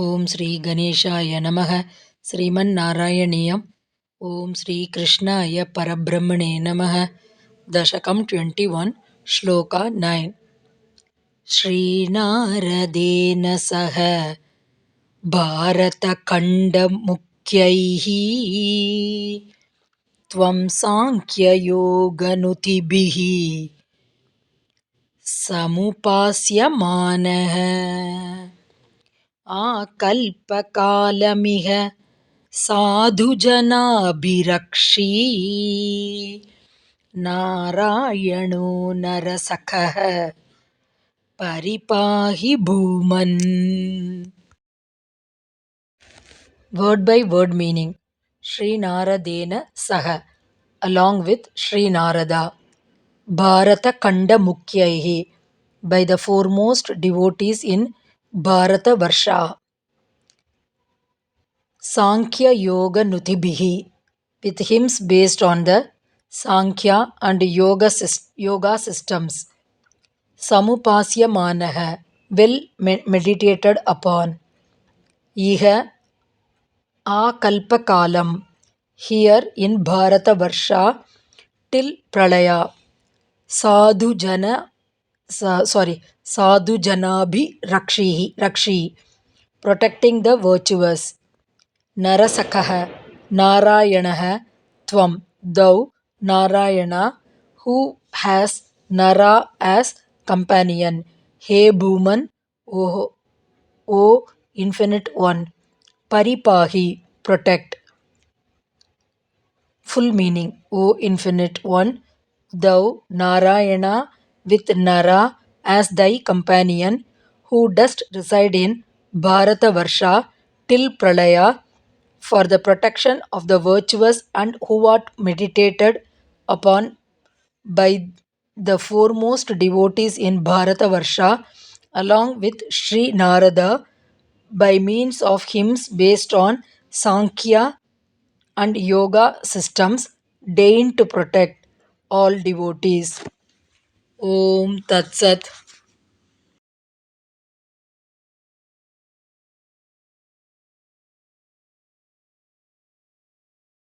ओम श्री गणेशाय नमः। श्रीमन्नारायणीयम्। ओम श्री कृष्णाय परब्रह्मणे नमः। दशकं 21 श्लोका 9। श्रीनारदेन सह भारतखण्डमुख्यैः त्वं साङ्ख्ययोगनुतिभिः समुपास्यमानः आकल्पकालमिह साधुजनाभिरक्षी नारायणो नरसखः परिपाहि भूमन्। Word by word meaning. Sri Naradena Saha, along with Sri Narada. Bharata Kanda Mukyaihi, by the foremost devotees in Bharata Varsha. Sankhya Yoga Nutibhihi, with hymns based on the Sankhya and yoga systems. Samupasya Manaha, well meditated upon. Iha Akalpakalam, here in Bharata Varsha till Pralaya. Sadhu Janabhi Rakshi, protecting the virtuous. Narasakaha, Narayanaha, Tvam, thou, Narayana, who has Nara as companion. He Bhuman, O infinite one. Paripahi, protect. Full meaning. O infinite one, thou, Narayana, with Nara as thy companion, who dost reside in Bharata Varsha till Pralaya, for the protection of the virtuous, and who art meditated upon by the foremost devotees in Bharata Varsha, along with Sri Narada, by means of hymns based on Sankhya and yoga systems, deign to protect all devotees. Om Tat Sat.